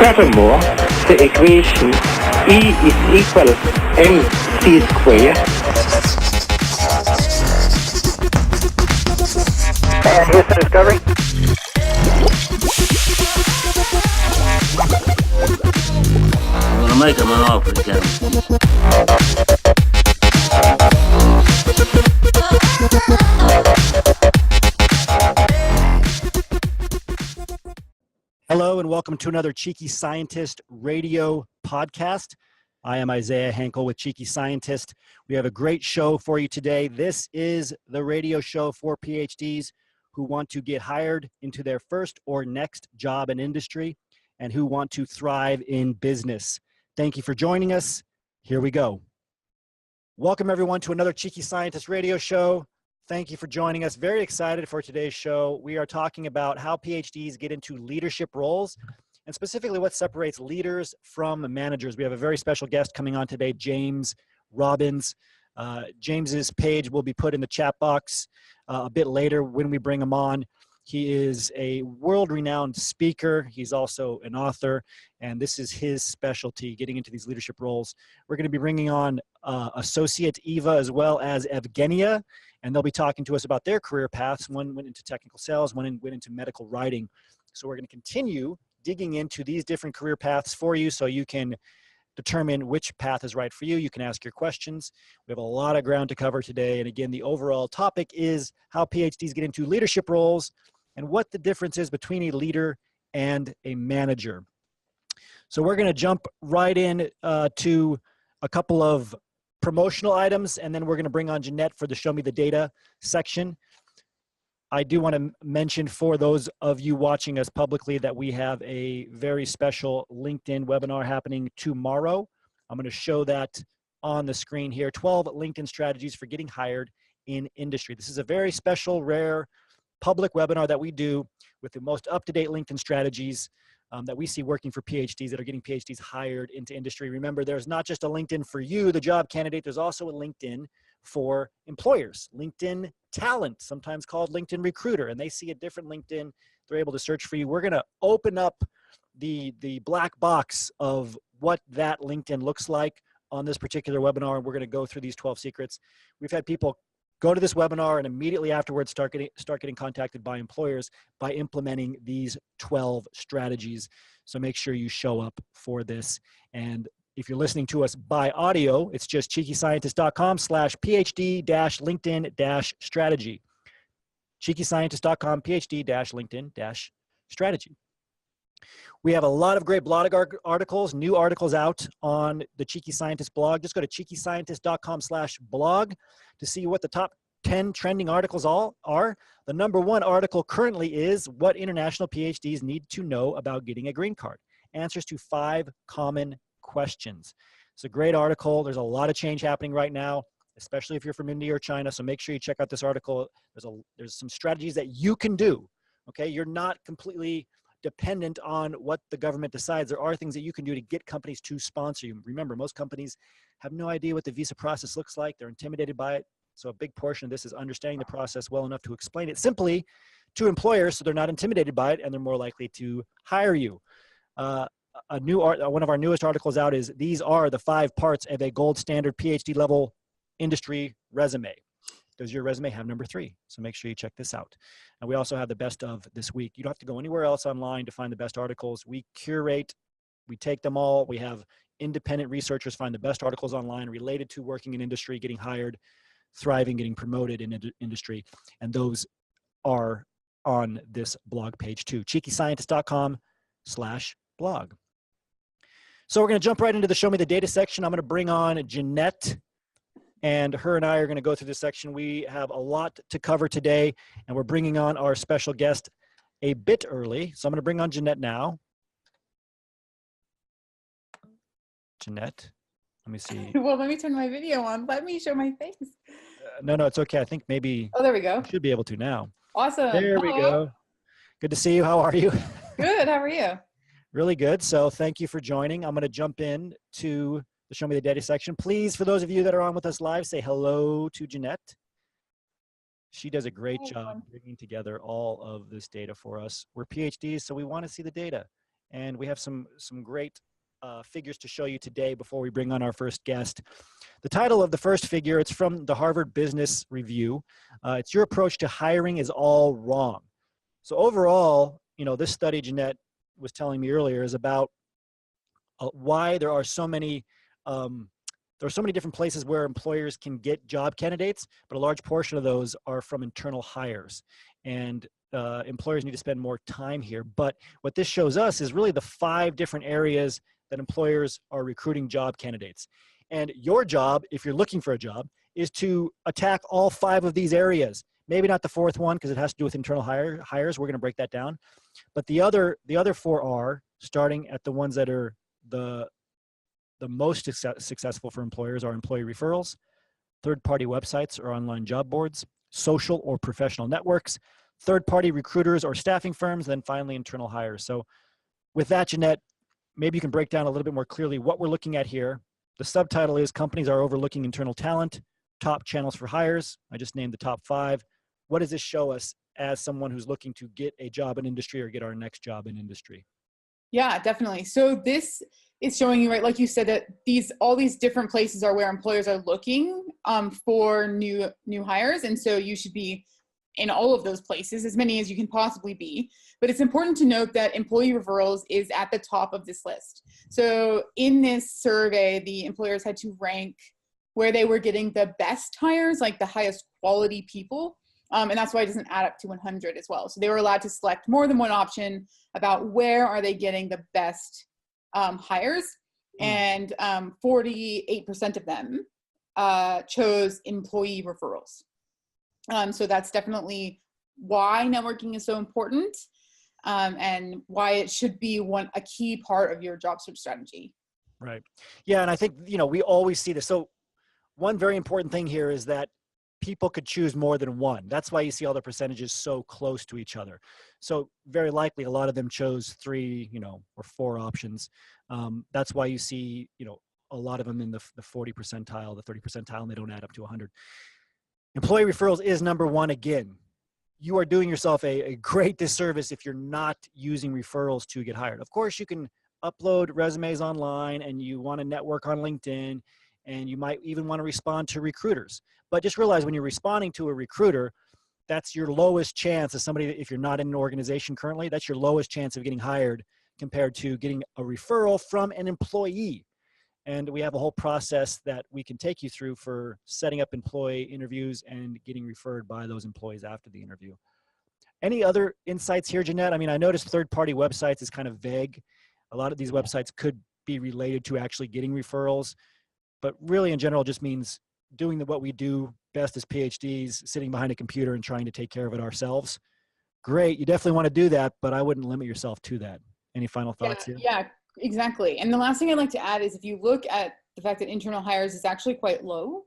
Furthermore, the equation E is equal mc squared. And here's the discovery. I'm gonna make him an offer again. Hello and welcome to another Cheeky Scientist radio podcast. I am Isaiah Henkel with Cheeky Scientist. We have a great show for you today. This is the radio show for PhDs who want to get hired into their first or next job in industry and who want to thrive in business. Thank you for joining us. Here we go. Welcome everyone to another Cheeky Scientist radio show. Thank you for joining us. Very excited for today's show. We are talking about how PhDs get into leadership roles and specifically what separates leaders from managers. We have a very special guest coming on today, James Robbins. James's page will be put in the chat box a bit later when we bring him on. He is a world-renowned speaker. He's also an author, and this is his specialty, getting into these leadership roles. We're going to be bringing on Associate Ewa as well as Evguenia, and they'll be talking to us about their career paths. One went into technical sales, one went into medical writing. So we're going to continue digging into these different career paths for you so you can determine which path is right for you. You can ask your questions. We have a lot of ground to cover today. And again, the overall topic is how PhDs get into leadership roles and what the difference is between a leader and a manager. So we're going to jump right in to a couple of promotional items, and then we're going to bring on Jeanette for the Show Me the Data section. I do want to mention for those of you watching us publicly that we have a very special LinkedIn webinar happening tomorrow. I'm going to show that on the screen here, 12 LinkedIn strategies for getting hired in industry. This is a very special, rare public webinar that we do with the most up-to-date LinkedIn strategies that we see working for PhDs that are getting PhDs hired into industry. Remember, there's not just a LinkedIn for you, the job candidate, there's also a LinkedIn for employers, LinkedIn Talent, sometimes called LinkedIn Recruiter, and they see a different LinkedIn. They're able to search for you. We're going to open up the black box of what that LinkedIn looks like on this particular webinar, and we're going to go through these 12 secrets. We've had people go to this webinar and immediately afterwards start getting contacted by employers by implementing these 12 strategies. So make sure you show up for this. And if you're listening to us by audio, it's just cheekyscientist.com/PhD-LinkedIn-strategy. cheekyscientist.com PhD-LinkedIn-strategy. We have a lot of great blog articles, new articles out on the Cheeky Scientist blog. Just go to cheekyscientist.com/blog to see what the top 10 trending articles all are. The #1 article currently is what international PhDs need to know about getting a green card. Answers to 5 common questions. It's a great article. There's a lot of change happening right now, especially if you're from India or China. So make sure you check out this article. There's some strategies that you can do. Okay, you're not completely dependent on what the government decides. There are things that you can do to get companies to sponsor you. Remember, most companies have no idea what the visa process looks like. They're intimidated by it. So a big portion of this is understanding the process well enough to explain it simply to employers so they're not intimidated by it and they're more likely to hire you. One of our newest articles out is these are the 5 parts of a gold standard PhD level industry resume. Does your resume have #3? So make sure you check this out. And we also have the best of this week. You don't have to go anywhere else online to find the best articles. We curate, we take them all. We have independent researchers find the best articles online related to working in industry, getting hired, thriving, getting promoted in industry. And those are on this blog page too, cheekyscientist.com/blog. So we're going to jump right into the Show Me the Data section. I'm going to bring on Jeanette, and her and I are going to go through this section. We have a lot to cover today, and we're bringing on our special guest a bit early. So I'm going to bring on Jeanette now. Jeanette, let me see. Well, let me turn my video on. Let me show my face. No, it's okay. I think maybe. Oh, there we go. I should be able to now. Awesome. There we go. Good to see you. How are you? Good. How are you? Really good. So thank you for joining. I'm going to jump in to the Show Me the Data section. Please, for those of you that are on with us live, say hello to Jeanette. She does a great job bringing together all of this data for us. We're PhDs, so we want to see the data. And we have some great figures to show you today before we bring on our first guest. The title of the first figure, it's from the Harvard Business Review. It's Your Approach to Hiring is All Wrong. So overall, this study Jeanette was telling me earlier is about why there are so many different places where employers can get job candidates, but a large portion of those are from internal hires. And employers need to spend more time here. But what this shows us is really the 5 different areas that employers are recruiting job candidates. And your job, if you're looking for a job, is to attack all 5 of these areas. Maybe not the 4th one because it has to do with internal hires. We're going to break that down. But the other 4 are, starting at the ones that are the most successful for employers, are employee referrals, third-party websites or online job boards, social or professional networks, third-party recruiters or staffing firms, then finally internal hires. So with that, Jeanette, maybe you can break down a little bit more clearly what we're looking at here. The subtitle is Companies Are Overlooking Internal Talent, Top Channels for Hires. I just named the top 5. What does this show us as someone who's looking to get a job in industry or get our next job in industry? Yeah, definitely. So this is showing you, right, like you said, that all these different places are where employers are looking for new hires. And so you should be in all of those places, as many as you can possibly be. But it's important to note that employee referrals is at the top of this list. So in this survey, the employers had to rank where they were getting the best hires, like the highest quality people. And that's why it doesn't add up to 100 as well. So they were allowed to select more than one option about where are they getting the best hires. And 48% of them chose employee referrals. So that's definitely why networking is so important and why it should be a key part of your job search strategy. Right. Yeah. And I think, we always see this. So one very important thing here is that people could choose more than one. That's why you see all the percentages so close to each other. So very likely a lot of them chose 3, or 4 options. That's why you see, a lot of them in the 40 percentile, the 30 percentile, and they don't add up to 100. Employee referrals is number 1 again. You are doing yourself a great disservice if you're not using referrals to get hired. Of course, you can upload resumes online and you want to network on LinkedIn, and you might even want to respond to recruiters. But just realize when you're responding to a recruiter, that's your lowest chance as somebody, if you're not in an organization currently, that's your lowest chance of getting hired compared to getting a referral from an employee. And we have a whole process that we can take you through for setting up employee interviews and getting referred by those employees after the interview. Any other insights here, Jeanette? I mean, I noticed third-party websites is kind of vague. A lot of these websites could be related to actually getting referrals, but really in general just means doing what we do best as PhDs, sitting behind a computer and trying to take care of it ourselves. Great, you definitely want to do that, but I wouldn't limit yourself to that. Any final thoughts here? Yeah, exactly. And the last thing I'd like to add is if you look at the fact that internal hires is actually quite low,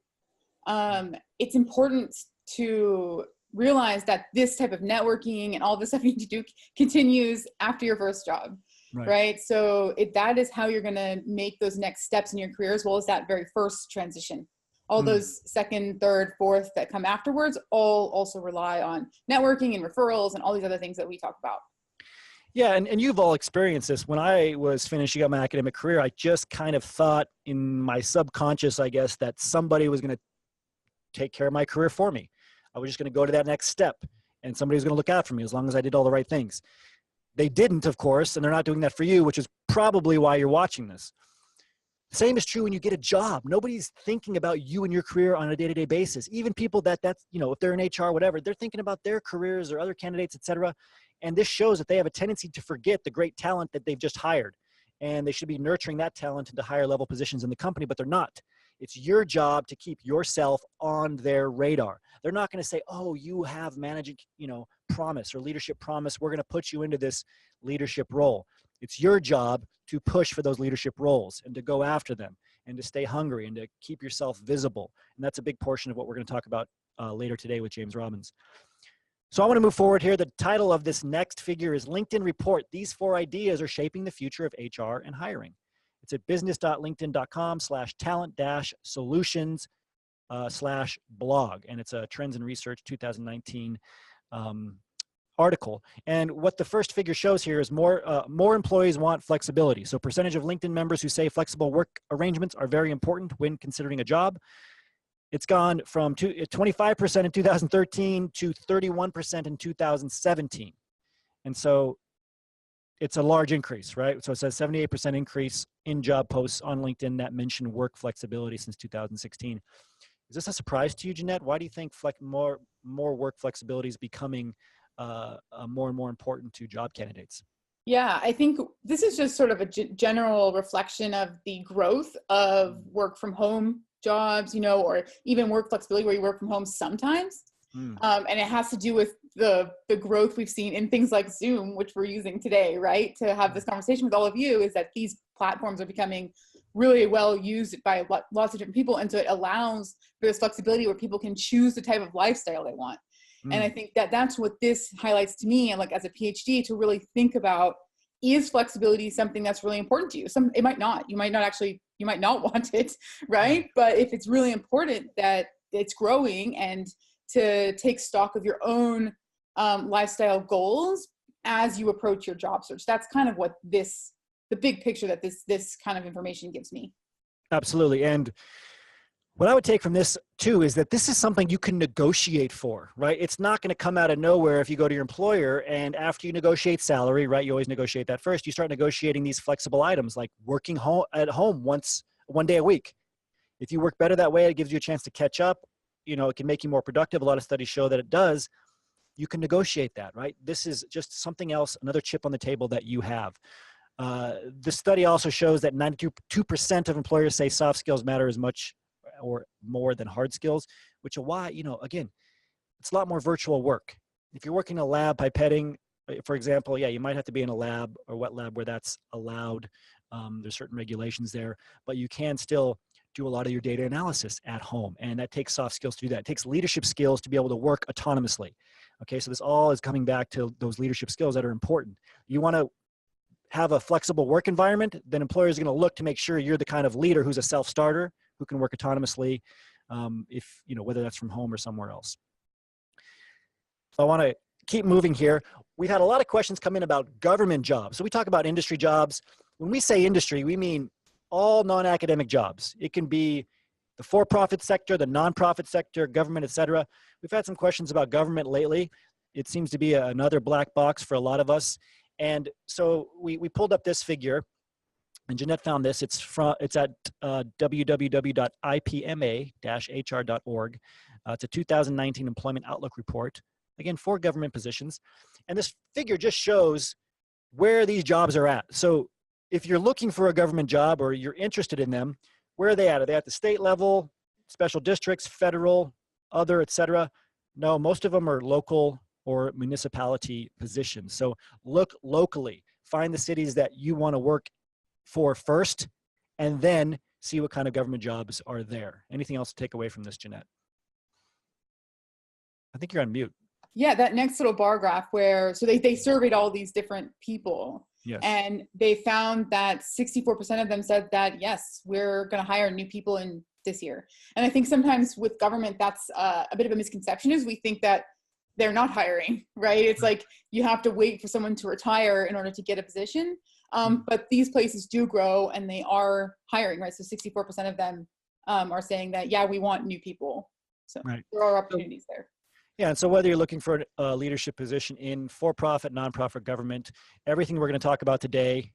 it's important to realize that this type of networking and all the stuff you need to do continues after your first job. Right? So that is how you're going to make those next steps in your career, as well as that very first transition. All those second, third, fourth that come afterwards all also rely on networking and referrals and all these other things that we talk about. Yeah, and you've all experienced this. When I was finishing up my academic career, I just kind of thought in my subconscious, I guess, that somebody was going to take care of my career for me. I was just going to go to that next step, and somebody was going to look out for me as long as I did all the right things. They didn't, of course, and they're not doing that for you, which is probably why you're watching this. Same is true when you get a job. Nobody's thinking about you and your career on a day-to-day basis. Even people that's, if they're in HR, whatever, they're thinking about their careers or other candidates, et cetera. And this shows that they have a tendency to forget the great talent that they've just hired. And they should be nurturing that talent into higher level positions in the company, but they're not. It's your job to keep yourself on their radar. They're not going to say, oh, you have managing, promise or leadership promise. We're going to put you into this leadership role. It's your job to push for those leadership roles and to go after them and to stay hungry and to keep yourself visible. And that's a big portion of what we're going to talk about later today with James Robbins. So I want to move forward here. The title of this next figure is LinkedIn Report. These 4 ideas are shaping the future of HR and hiring. It's at business.linkedin.com/talent-solutions/blog. And it's a Trends and Research 2019 article. And what the first figure shows here is more employees want flexibility. So percentage of LinkedIn members who say flexible work arrangements are very important when considering a job. It's gone from 25% in 2013 to 31% in 2017. And so it's a large increase, right? So it says 78% increase in job posts on LinkedIn that mention work flexibility since 2016. Is this a surprise to you, Jeanette? Why do you think more work flexibility is becoming more and more important to job candidates? Yeah, I think this is just sort of a general reflection of the growth of work from home jobs, or even work flexibility where you work from home sometimes. And it has to do with the growth we've seen in things like Zoom, which we're using today, right? To have this conversation with all of you, is that these platforms are becoming really well used by lots of different people. And so it allows for this flexibility where people can choose the type of lifestyle they want. And I think that that's what this highlights to me, and like as a PhD, to really think about, is flexibility something that's really important to you? It might not. You might not want it, right? But if it's really important that it's growing, and to take stock of your own lifestyle goals as you approach your job search. That's kind of what the big picture that this kind of information gives me. Absolutely. And what I would take from this too is that this is something you can negotiate for, right? It's not going to come out of nowhere if you go to your employer and after you negotiate salary, right? You always negotiate that first. You start negotiating these flexible items like working at home one day a week. If you work better that way, it gives you a chance to catch up. It can make you more productive. A lot of studies show that it does. You can negotiate that, right? This is just something else, another chip on the table that you have. The study also shows that 92% of employers say soft skills matter as much or more than hard skills, which is why, again, it's a lot more virtual work. If you're working in a lab pipetting, for example, yeah, you might have to be in a lab or wet lab where that's allowed. There's certain regulations there, but you can still do a lot of your data analysis at home. And that takes soft skills to do that. It takes leadership skills to be able to work autonomously. Okay, so this all is coming back to those leadership skills that are important. You want to have a flexible work environment, then employers are going to look to make sure you're the kind of leader who's a self-starter, who can work autonomously, whether that's from home or somewhere else. So I want to keep moving here. We've had a lot of questions come in about government jobs. So we talk about industry jobs. When we say industry, we mean all non-academic jobs. It can be the for-profit sector, the nonprofit sector, government, et cetera. We've had some questions about government lately. It seems to be another black box for a lot of us. And so we pulled up this figure, and Jeanette found this. It's at www.ipma-hr.org. It's a 2019 Employment Outlook report, again, for government positions. And this figure just shows where these jobs are at. So if you're looking for a government job or you're interested in them, where are they at? Are they at the state level, special districts, federal, other, et cetera? No, most of them are local or municipality positions. So look locally, find the cities that you want to work for first, and then see what kind of government jobs are there. Anything else to take away from this, Jeanette? I think you're on mute. Yeah, that next little bar graph so they surveyed all these different people. Yes. And they found that 64% of them said that, yes, we're going to hire new people in this year. And I think sometimes with government, that's a bit of a misconception, is we think that they're not hiring, right? It's like you have to wait for someone to retire in order to get a position. But these places do grow and they are hiring, right? So 64% of them are saying that, yeah, we want new people. So there are opportunities there. Yeah, and so whether you're looking for a leadership position in for-profit, nonprofit, government, everything we're going to talk about today,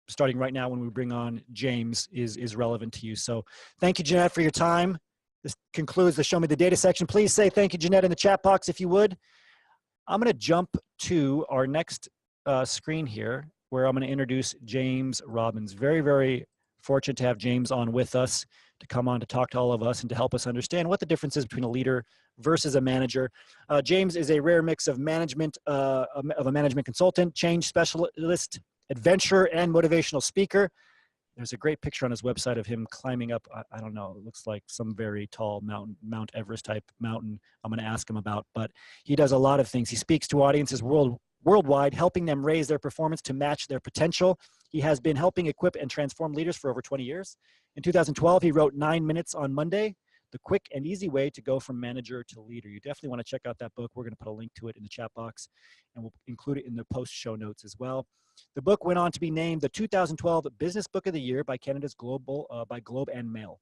starting right now when we bring on James, is relevant to you. So thank you, Jeanette, for your time. This concludes the Show Me the Data section. Please say thank you, Jeanette, in the chat box if you would. I'm going to jump to our next screen here, where I'm going to introduce James Robbins. Very, very fortunate to have James on with us, to come on to talk to all of us and to help us understand what the difference is between a leader versus a manager. James is a rare mix of management, of a management consultant, change specialist, adventurer, and motivational speaker. There's a great picture on his website of him climbing up, I don't know, it looks like some very tall mountain, Mount Everest type mountain I'm going to ask him about. But he does a lot of things. He speaks to audiences worldwide, helping them raise their performance to match their potential. He has been helping equip and transform leaders for over 20 years. In 2012, he wrote 9 Minutes on Monday, The Quick and Easy Way to Go from Manager to Leader. You definitely want to check out that book. We're going to put a link to it in the chat box, and we'll include it in the post show notes as well. The book went on to be named the 2012 Business Book of the Year by Canada's by Globe and Mail.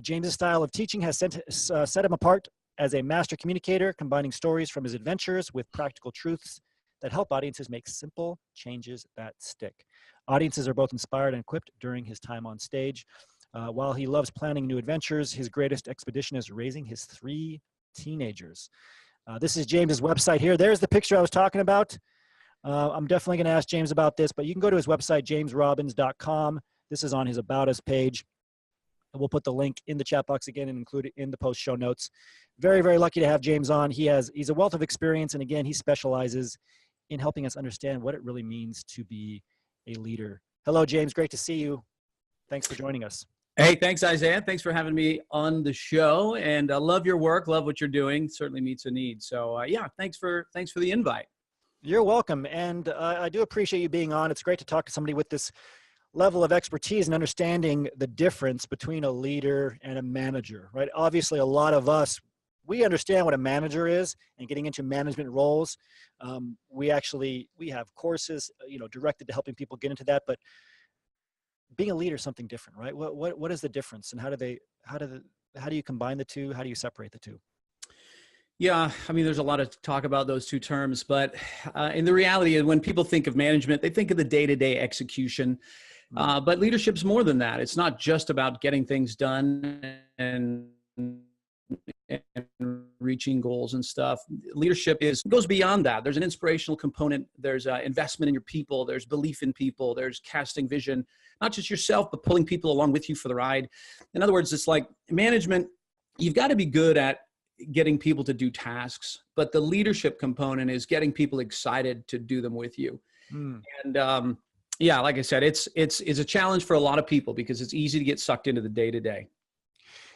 James's style of teaching has set him apart as a master communicator, combining stories from his adventures with practical truths that help audiences make simple changes that stick. Audiences are both inspired and equipped during his time on stage. While he loves planning new adventures, his greatest expedition is raising his 3 teenagers. This is James's website here. There's the picture I was talking about. I'm definitely going to ask James about this, but you can go to his website, jamesrobbins.com. This is on his About Us page. And we'll put the link in the chat box again and include it in the post show notes. Very, very lucky to have James on. He's a wealth of experience, and again, he specializes in helping us understand what it really means to be a leader. Hello, James. Great to see you. Thanks for joining us. Hey, thanks, Isaiah. Thanks for having me on the show, and I love your work. Love what you're doing. Certainly meets a need. So yeah, thanks for the invite. You're welcome. And I do appreciate you being on. It's great to talk to somebody with this level of expertise and understanding the difference between a leader and a manager, right? Obviously, a lot of us, we understand what a manager is, and getting into management roles. We have courses, directed to helping people get into that. But being a leader is something different, right? What is the difference, and how do you combine the two? How do you separate the two? Yeah, I mean, there's a lot of talk about those two terms, but in the reality is when people think of management, they think of the day-to-day execution. But leadership's more than that. It's not just about getting things done and reaching goals and stuff. Leadership goes beyond that. There's an inspirational component. There's investment in your people. There's belief in people. There's casting vision, not just yourself, but pulling people along with you for the ride. In other words, it's like management, you've got to be good at getting people to do tasks, but the leadership component is getting people excited to do them with you. And yeah, like I said, it's a challenge for a lot of people because it's easy to get sucked into the day-to-day.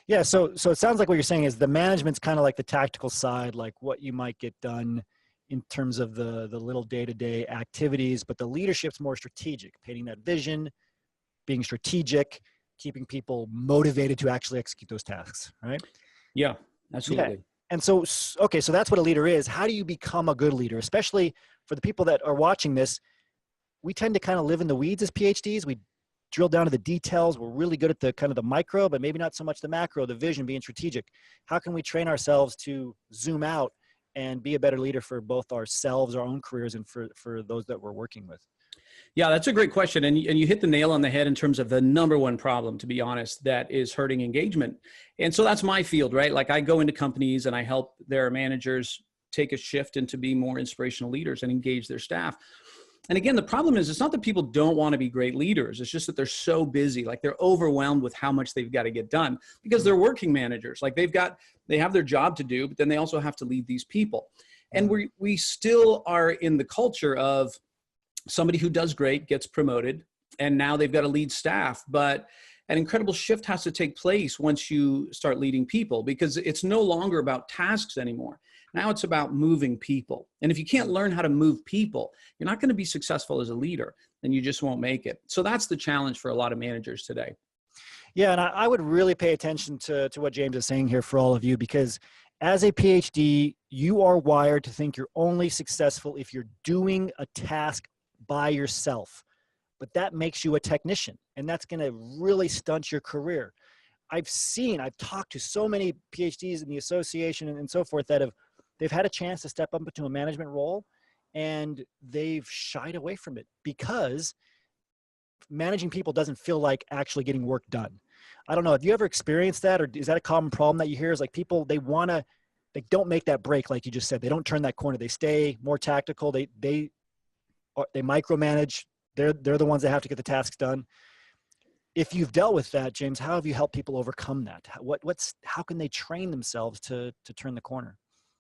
Yeah, so it sounds like what you're saying is the management's kind of like the tactical side, like what you might get done in terms of the little day-to-day activities, but the leadership's more strategic, painting that vision, being strategic, keeping people motivated to actually execute those tasks, right? Yeah, absolutely. Yeah. And so, okay, so that's what a leader is. How do you become a good leader? Especially for the people that are watching this, we tend to kind of live in the weeds as PhDs. We drill down to the details. We're really good at the kind of the micro, but maybe not so much the macro, the vision, being strategic. How can we train ourselves to zoom out and be a better leader for both ourselves, our own careers, and for those that we're working with? Yeah, that's a great question. And you hit the nail on the head in terms of the number one problem, to be honest, that is hurting engagement. And so that's my field, right? Like I go into companies and I help their managers take a shift into being more inspirational leaders and engage their staff. And again, the problem is it's not that people don't want to be great leaders. It's just that they're so busy, like they're overwhelmed with how much they've got to get done because they're working managers. Like they have their job to do, but then they also have to lead these people. And we still are in the culture of somebody who does great gets promoted and now they've got to lead staff. But an incredible shift has to take place once you start leading people because it's no longer about tasks anymore. Now it's about moving people. And if you can't learn how to move people, you're not going to be successful as a leader and you just won't make it. So that's the challenge for a lot of managers today. Yeah, and I would really pay attention to what James is saying here for all of you, because as a PhD, you are wired to think you're only successful if you're doing a task by yourself. But that makes you a technician, and that's going to really stunt your career. I've talked to so many PhDs in the association and so forth that they've had a chance to step up into a management role and they've shied away from it because managing people doesn't feel like actually getting work done. I don't know. Have you ever experienced that, or is that a common problem that you hear? Is like people, they don't make that break, like you just said. They don't turn that corner. They stay more tactical. They micromanage. They're the ones that have to get the tasks done. If you've dealt with that, James, how have you helped people overcome that? How can they train themselves to turn the corner?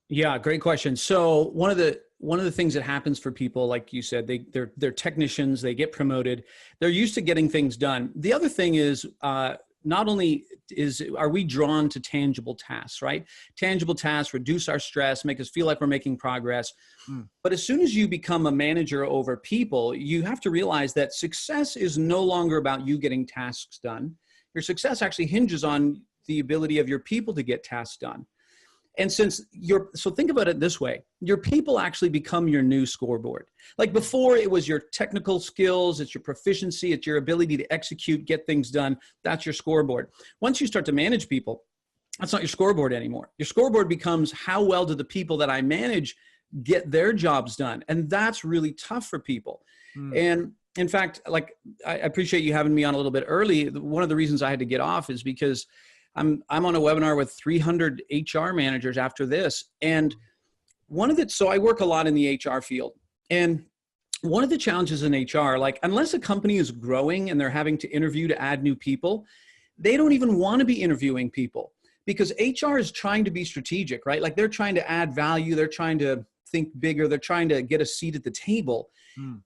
Yeah, great question. So one of the things that happens for people, like you said, they're technicians, they get promoted, they're used to getting things done. The other thing is, not only are we drawn to tangible tasks, right? Tangible tasks reduce our stress, make us feel like we're making progress. But as soon as you become a manager over people, you have to realize that success is no longer about you getting tasks done. Your success actually hinges on the ability of your people to get tasks done. And so think about it this way, your people actually become your new scoreboard. Like before, it was your technical skills, it's your proficiency, it's your ability to execute, get things done. That's your scoreboard. Once you start to manage people, that's not your scoreboard anymore. Your scoreboard becomes how well do the people that I manage get their jobs done? And that's really tough for people. And in fact, like, I appreciate you having me on a little bit early. One of the reasons I had to get off is because I'm on a webinar with 300 HR managers after this. And so I work a lot in the HR field. And one of the challenges in HR, like unless a company is growing and they're having to interview to add new people, they don't even want to be interviewing people because HR is trying to be strategic, right? Like they're trying to add value. They're trying to think bigger. They're trying to get a seat at the table.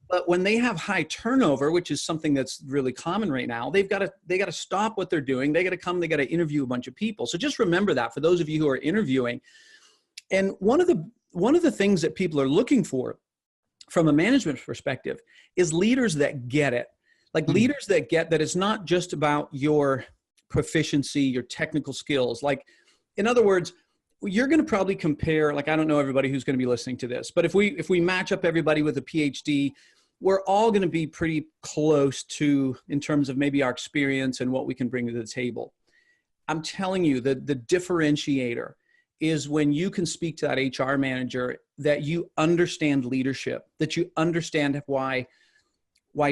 But when they have high turnover, which is something that's really common right now, they got to stop what they're doing. They got to interview a bunch of people. So just remember that for those of you who are interviewing. And one of the things that people are looking for from a management perspective is leaders that get it. Like leaders that get that it's not just about your proficiency, your technical skills. Like, in other words, you're going to probably compare, like, I don't know everybody who's going to be listening to this, but if we match up everybody with a PhD, we're all going to be pretty close to, in terms of maybe our experience and what we can bring to the table. I'm telling you that the differentiator is when you can speak to that HR manager, that you understand leadership, that you understand why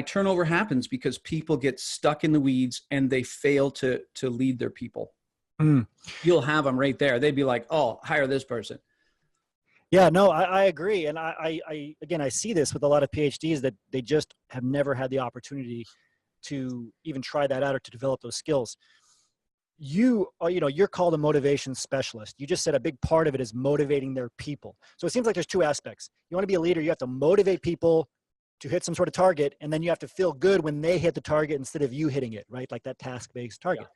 turnover happens, because people get stuck in the weeds and they fail to lead their people. You'll have them right there. They'd be like, oh, hire this person. Yeah, no, I agree. And I see this with a lot of PhDs that they just have never had the opportunity to even try that out or to develop those skills. You're called a motivation specialist. You just said a big part of it is motivating their people. So it seems like there's two aspects. You want to be a leader, you have to motivate people to hit some sort of target, and then you have to feel good when they hit the target instead of you hitting it, right? Like that task-based target. Yeah.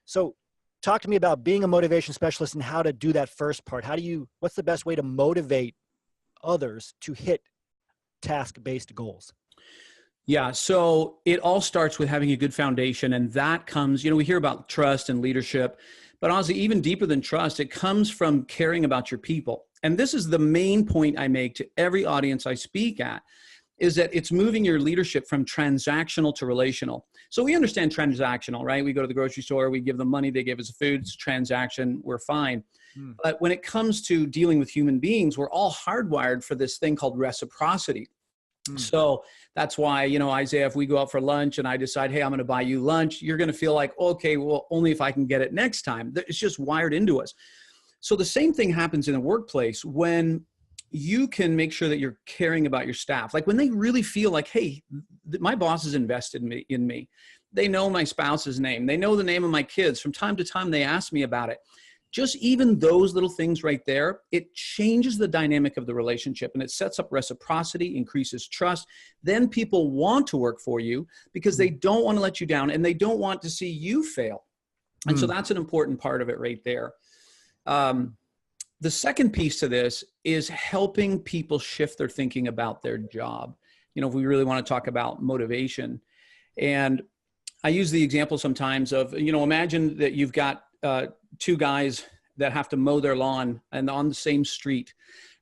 So talk to me about being a motivation specialist and how to do that first part. What's the best way to motivate others to hit task-based goals? Yeah, so it all starts with having a good foundation, and that comes, we hear about trust and leadership, but honestly, even deeper than trust, it comes from caring about your people. And this is the main point I make to every audience I speak at, is that it's moving your leadership from transactional to relational. So we understand transactional, right? We go to the grocery store, we give them money, they give us food, it's a transaction, we're fine. But when it comes to dealing with human beings, we're all hardwired for this thing called reciprocity. So that's why, Isaiah, if we go out for lunch and I decide, hey, I'm going to buy you lunch, you're going to feel like, okay, well, only if I can get it next time. It's just wired into us. So the same thing happens in a workplace when you can make sure that you're caring about your staff. Like when they really feel like, hey, my boss is invested in me. They know my spouse's name. They know the name of my kids. From time to time, they ask me about it. Just even those little things right there, it changes the dynamic of the relationship and it sets up reciprocity, increases trust. Then people want to work for you because they don't want to let you down and they don't want to see you fail. And so that's an important part of it right there. The second piece to this is helping people shift their thinking about their job. If we really want to talk about motivation. And I use the example sometimes of, imagine that you've got two guys that have to mow their lawn and on the same street,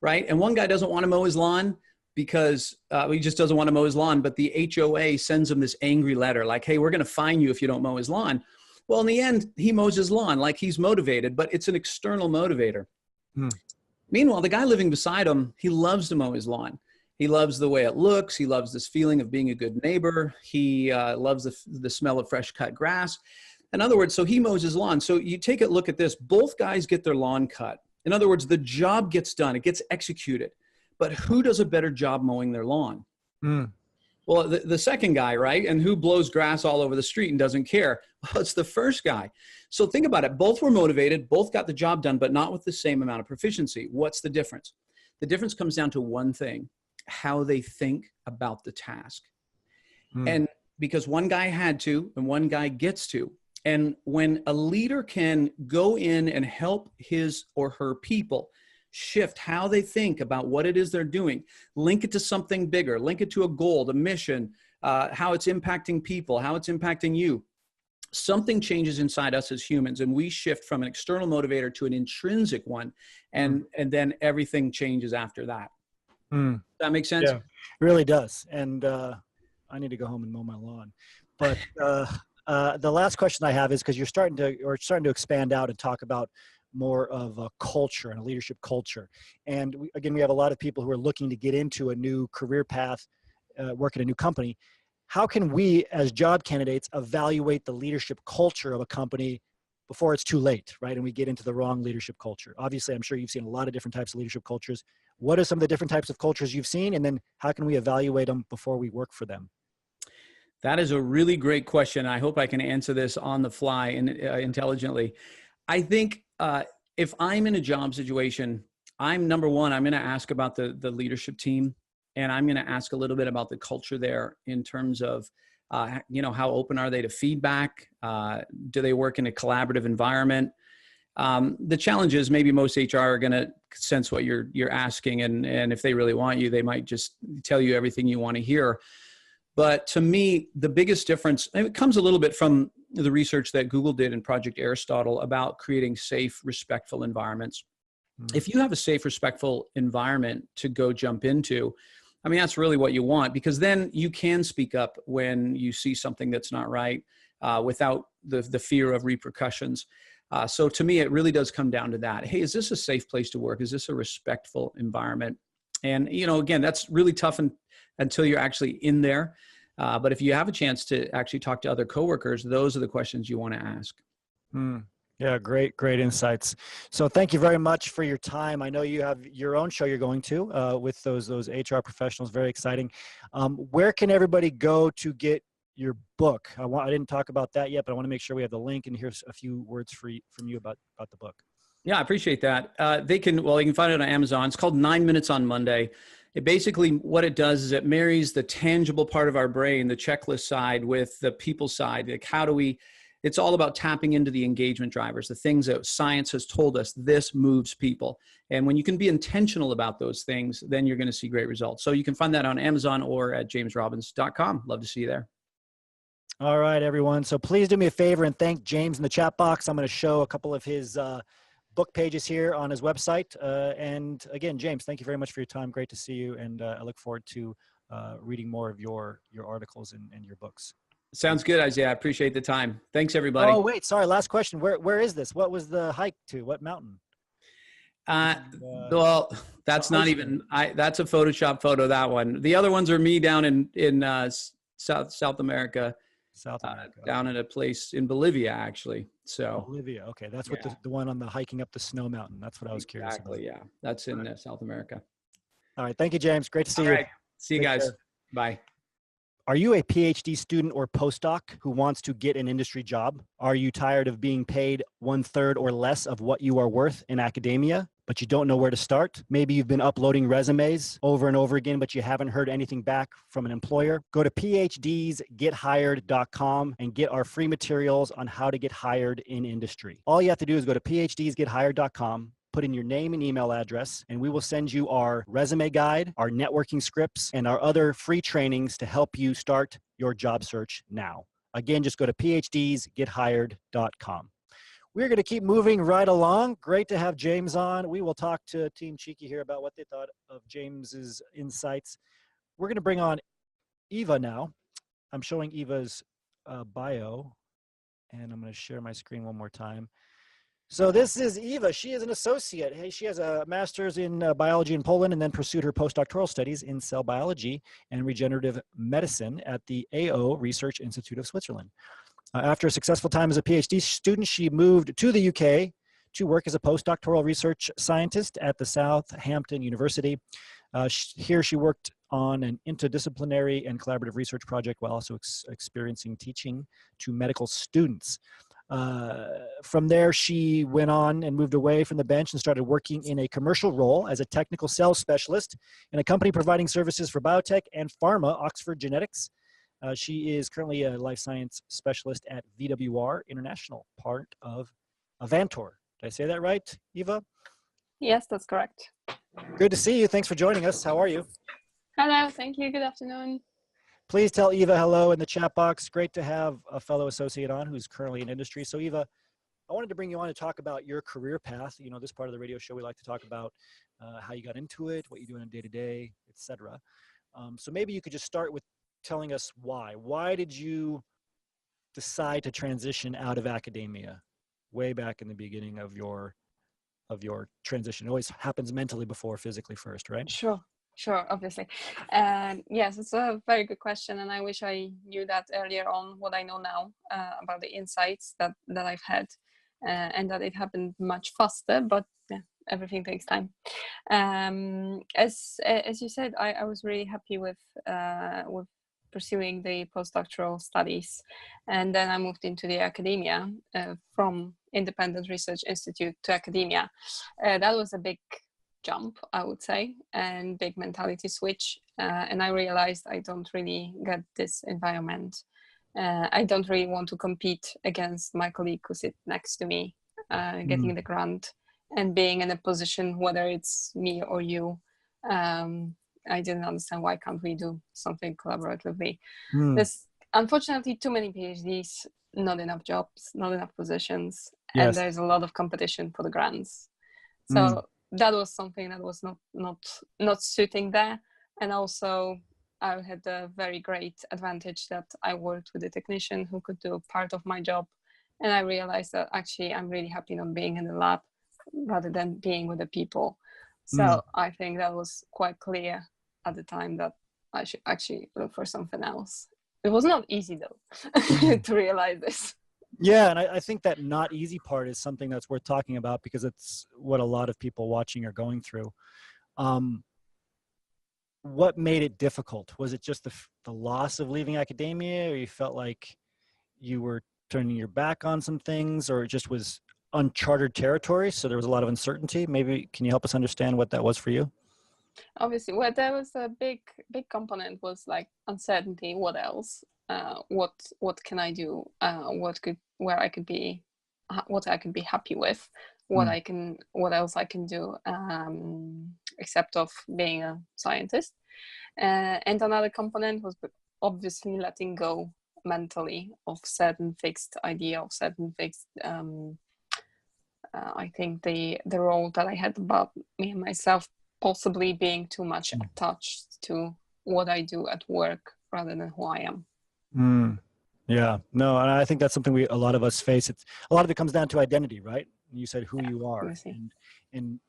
right? And one guy doesn't want to mow his lawn because he just doesn't want to mow his lawn, but the HOA sends him this angry letter like, hey, we're going to fine you if you don't mow his lawn. Well, in the end, he mows his lawn like he's motivated, but it's an external motivator. Meanwhile, the guy living beside him, he loves to mow his lawn. He loves the way it looks. He loves this feeling of being a good neighbor. He loves the smell of fresh cut grass. In other words, so he mows his lawn. So you take a look at this. Both guys get their lawn cut. In other words, the job gets done. It gets executed. But who does a better job mowing their lawn? Well, the second guy, right? And who blows grass all over the street and doesn't care? Well, it's the first guy. So think about it. Both were motivated. Both got the job done, but not with the same amount of proficiency. What's the difference? The difference comes down to one thing: how they think about the task. And because one guy had to and one guy gets to. And when a leader can go in and help his or her people shift how they think about what it is they're doing, link it to something bigger, link it to a goal, a mission, how it's impacting people, how it's impacting you, something changes inside us as humans, and we shift from an external motivator to an intrinsic one, and then everything changes after that. Does that make sense? Yeah, it really does. And I need to go home and mow my lawn. But the last question I have is, because you're starting to expand out and talk about more of a culture and a leadership culture. And we have a lot of people who are looking to get into a new career path, work at a new company. How can we as job candidates evaluate the leadership culture of a company before it's too late, right? And we get into the wrong leadership culture. Obviously, I'm sure you've seen a lot of different types of leadership cultures. What are some of the different types of cultures you've seen? And then how can we evaluate them before we work for them? That is a really great question. I hope I can answer this on the fly and intelligently. I think if I'm in a job situation, number one, I'm going to ask about the leadership team. And I'm going to ask a little bit about the culture there in terms of, how open are they to feedback? Do they work in a collaborative environment? The challenge is maybe most HR are going to sense what you're asking. And if they really want you, they might just tell you everything you want to hear. But to me, the biggest difference, and it comes a little bit from the research that Google did in Project Aristotle about creating safe, respectful environments. If you have a safe, respectful environment to go jump into, I mean, that's really what you want, because then you can speak up when you see something that's not right without the fear of repercussions. So to me, it really does come down to that. Hey, is this a safe place to work? Is this a respectful environment? And, again, that's really tough until you're actually in there. But if you have a chance to actually talk to other coworkers, those are the questions you want to ask. Yeah, great insights. So thank you very much for your time. I know you have your own show you're going to with those HR professionals. Very exciting. Where can everybody go to get your book? I didn't talk about that yet, but I want to make sure we have the link, and here's a few words from you about the book. Yeah, I appreciate that. They can find it on Amazon. It's called 9 Minutes on Monday. It basically, what it does is it marries the tangible part of our brain, the checklist side, with the people side. Like, it's all about tapping into the engagement drivers, the things that science has told us this moves people. And when you can be intentional about those things, then you're going to see great results. So you can find that on Amazon or at jamesrobbins.com. Love to see you there. All right, everyone. So please do me a favor and thank James in the chat box. I'm going to show a couple of his book pages here on his website. And again, James, thank you very much for your time. Great to see you. And I look forward to reading more of your articles and your books. Sounds good, Isaiah. I appreciate the time. Thanks, everybody. Oh, wait, sorry. Last question. Where is this? What was the hike to? What mountain? Well, that's not even, that's a Photoshop photo, that one. The other ones are me down in South America. Down at a place in Bolivia, actually. So Bolivia. Okay. That's what the one on the hiking up the snow mountain. That's what I was curious about. Exactly. Yeah. That's in South America. All right. Thank you, James. Great to see you. All right. See you guys. Bye. Are you a PhD student or postdoc who wants to get an industry job? Are you tired of being paid 1/3 or less of what you are worth in academia, but you don't know where to start? Maybe you've been uploading resumes over and over again, but you haven't heard anything back from an employer. Go to phdsgethired.com and get our free materials on how to get hired in industry. All you have to do is go to phdsgethired.com, put in your name and email address, and we will send you our resume guide, our networking scripts, and our other free trainings to help you start your job search now. Again, just go to phdsgethired.com. We're going to keep moving right along. Great to have James on. We will talk to Team Cheeky here about what they thought of James's insights. We're going to bring on Ewa now. I'm showing Ewa's bio, and I'm going to share my screen one more time. So this is Ewa. She is an associate. Hey, she has a master's in biology in Poland and then pursued her postdoctoral studies in cell biology and regenerative medicine at the AO Research Institute of Switzerland. After a successful time as a PhD student, she moved to the UK to work as a postdoctoral research scientist at the Southampton University. Here she worked on an interdisciplinary and collaborative research project while also experiencing teaching to medical students. From there, she went on and moved away from the bench and started working in a commercial role as a technical sales specialist in a company providing services for biotech and pharma, Oxford Genetics. She is currently a life science specialist at VWR International, part of Avantor. Did I say that right, Ewa? Yes, that's correct. Good to see you. Thanks for joining us. How are you? Hello, thank you. Good afternoon. Please tell Eva hello in the chat box. Great to have a fellow associate on who's currently in industry. So Eva, I wanted to bring you on to talk about your career path. You know, this part of the radio show, we like to talk about how you got into it, what you do in a day-to-day, etc. So maybe you could just start with telling us why. Why did you decide to transition out of academia way back in the beginning of your transition? It always happens mentally before physically first, right? Sure, obviously. Yes, it's a very good question, and I wish I knew that earlier on, what I know now about the insights that I've had, and that it happened much faster, but yeah, everything takes time. As you said, I was really happy with pursuing the postdoctoral studies, and then I moved into the academia from independent research institute to academia. That was a big jump, I would say, and big mentality switch. And I realized I don't really get this environment. I don't really want to compete against my colleague who sits next to me, getting the grant and being in a position, whether it's me or you. I didn't understand, why can't we do something collaboratively? There's unfortunately too many PhDs, not enough jobs, not enough positions, and there's a lot of competition for the grants. So that was something that was not suiting there. And also I had a very great advantage that I worked with a technician who could do part of my job. And I realized that actually I'm really happy not being in the lab rather than being with the people. So I think that was quite clear at the time that I should actually look for something else. It was not easy though to realize this. Yeah, and I think that not easy part is something that's worth talking about, because it's what a lot of people watching are going through. What made it difficult? Was it just the loss of leaving academia, or you felt like you were turning your back on some things, or it just was uncharted territory, so there was a lot of uncertainty? Maybe can you help us understand what that was for you? Obviously, well, there was a big component was like uncertainty. What else? What can I do? What I could be happy with? What else I can do, except of being a scientist. And another component was obviously letting go mentally of certain fixed idea, of certain fixed. I think the role that I had about me and myself, possibly being too much attached to what I do at work rather than who I am. Yeah, no, and I think that's something a lot of us face. A lot of it comes down to identity, right? You said who you are, and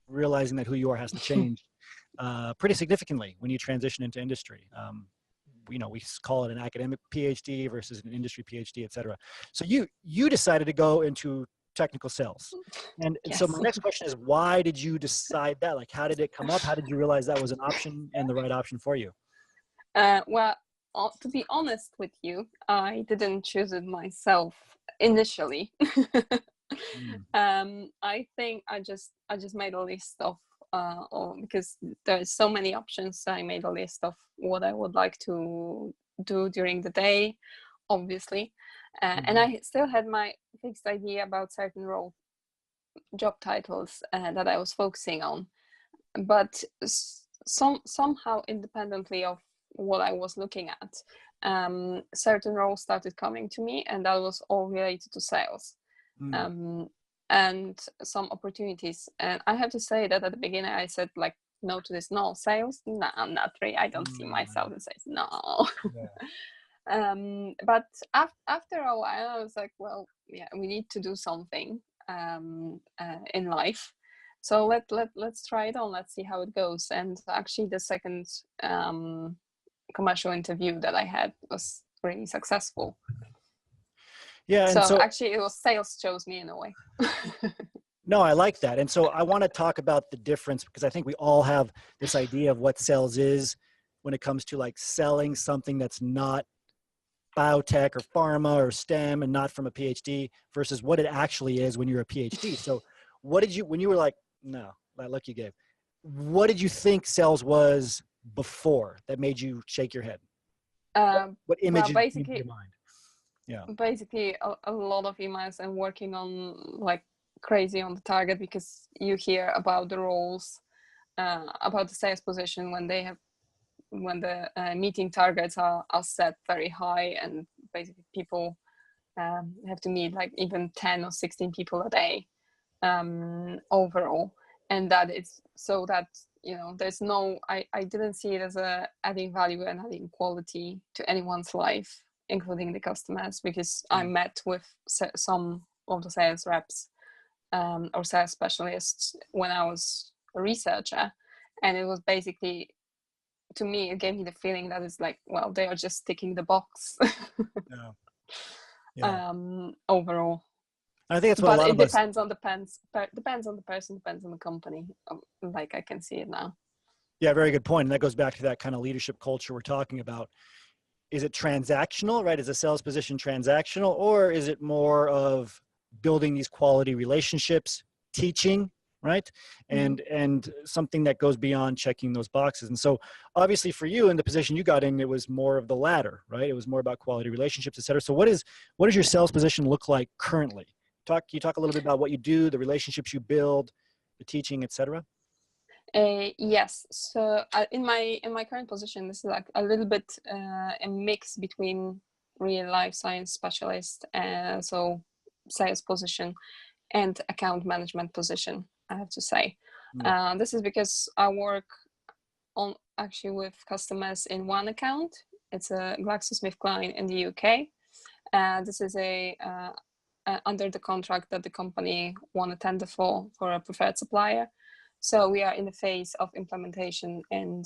realizing that who you are has to change pretty significantly when you transition into industry. We call it an academic PhD versus an industry PhD, et cetera. So you decided to go into technical sales. And so my next question is, why did you decide that? Like, how did it come up? How did you realize that was an option and the right option for you? Well, to be honest with you, I didn't choose it myself initially. I think I just made a list of because there's so many options. I made a list of what I would like to do during the day, obviously, and I still had my fixed idea about certain job titles that I was focusing on, but somehow independently of what I was looking at, certain roles started coming to me, and that was all related to sales. And some opportunities. And I have to say that at the beginning I said like no to this. No, sales? No, I'm not really. I don't see myself in sales. No. But after a while I was like, well, yeah, we need to do something in life. So let's try it on. Let's see how it goes. And actually the second commercial interview that I had was really successful. Yeah, and so actually it was sales chose me in a way. No, I like that. And so I want to talk about the difference, because I think we all have this idea of what sales is when it comes to like selling something that's not biotech or pharma or STEM and not from a PhD, versus what it actually is when you're a PhD. So what did you, when you were like, no, that look you gave, what did you think sales was before that made you shake your head? What images came to your mind? Yeah, basically a lot of emails and working on like crazy on the target, because you hear about the roles, about the sales position when they have meeting targets are set very high, and basically people have to meet like even 10 or 16 people a day overall, and that it's so that there's no I didn't see it as a adding value and adding quality to anyone's life, including the customers, because I met with some of the sales reps or sales specialists when I was a researcher, and it was basically, to me, it gave me the feeling that it's like, well, they are just ticking the box. Overall. I think that's what but a lot it of us. depends on the person, depends on the company. Like I can see it now. Yeah, very good point. And that goes back to that kind of leadership culture we're talking about. Is it transactional, right? Is a sales position transactional, or is it more of building these quality relationships, teaching, right? And something that goes beyond checking those boxes. And so obviously for you, in the position you got in, it was more of the latter, right? It was more about quality relationships, et cetera. So what does your sales position look like currently? Can you talk a little bit about what you do, the relationships you build, the teaching, et cetera? Yes. So in my current position, this is like a little bit a mix between real life science specialist, so sales position, and account management position, I have to say. This is because I work actually with customers in one account. It's a GlaxoSmithKline in the UK. This is under the contract that the company won a tender for a preferred supplier. So we are in the phase of implementation, and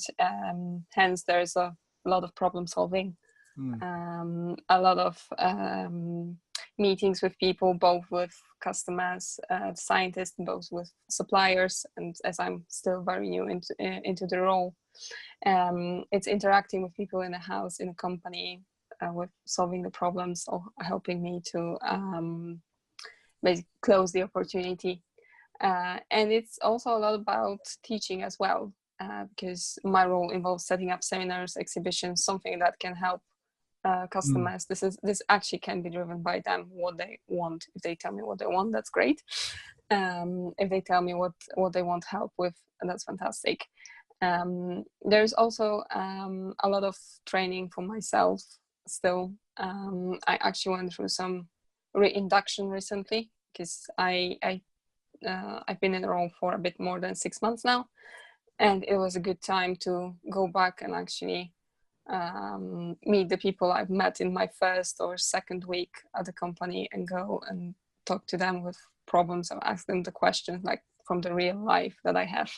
hence there's a lot of problem solving, a lot of meetings with people, both with customers, scientists, both with suppliers, and as I'm still very new into the role, it's interacting with people in a house, in a company, with solving the problems or helping me to basically close the opportunity. And it's also a lot about teaching as well, because my role involves setting up seminars, exhibitions, something that can help customers. This actually can be driven by them, what they want. If they tell me what they want, that's great. If they tell me what they want help with, that's fantastic. There's also a lot of training for myself still. I actually went through some reinduction recently, because I've been in the role for a bit more than 6 months now, and it was a good time to go back and actually meet the people I've met in my first or second week at the company, and go and talk to them with problems and ask them the questions like from the real life that I have.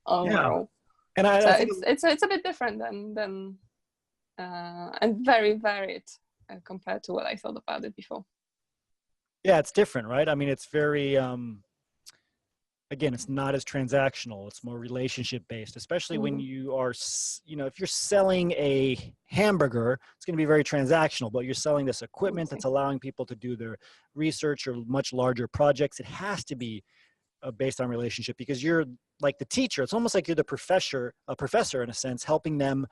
Overall. And I think it's a bit different than and very varied compared to what I thought about it before. Yeah, it's different, right? I mean, it's very, again, it's not as transactional. It's more relationship based, especially when you are, if you're selling a hamburger, it's going to be very transactional, but you're selling this equipment that's allowing people to do their research or much larger projects. It has to be based on relationship, because you're like the teacher. It's almost like you're a professor in a sense, helping them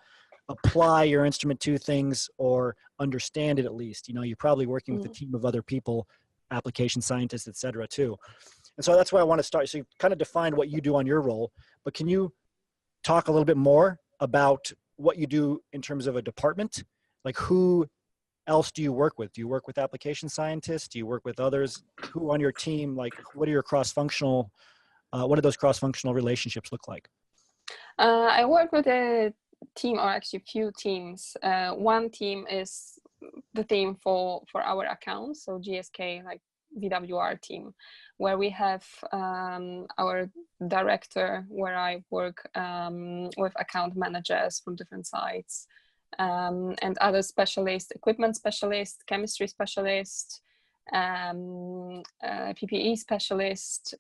apply your instrument to things or understand it at least. You're probably working with a team of other people, application scientists, et cetera, too. And so that's why I want to start. So you kind of defined what you do on your role, but can you talk a little bit more about what you do in terms of a department? Like, who else do you work with? Do you work with application scientists? Do you work with others? Who on your team? Like, what are your cross-functional, what do those cross-functional relationships look like? I work with a team, or actually few teams. One team is the team for our accounts, so GSK, like VWR team, where we have our director, where I work with account managers from different sites, and other specialists, equipment specialists, chemistry specialists, PPE specialists,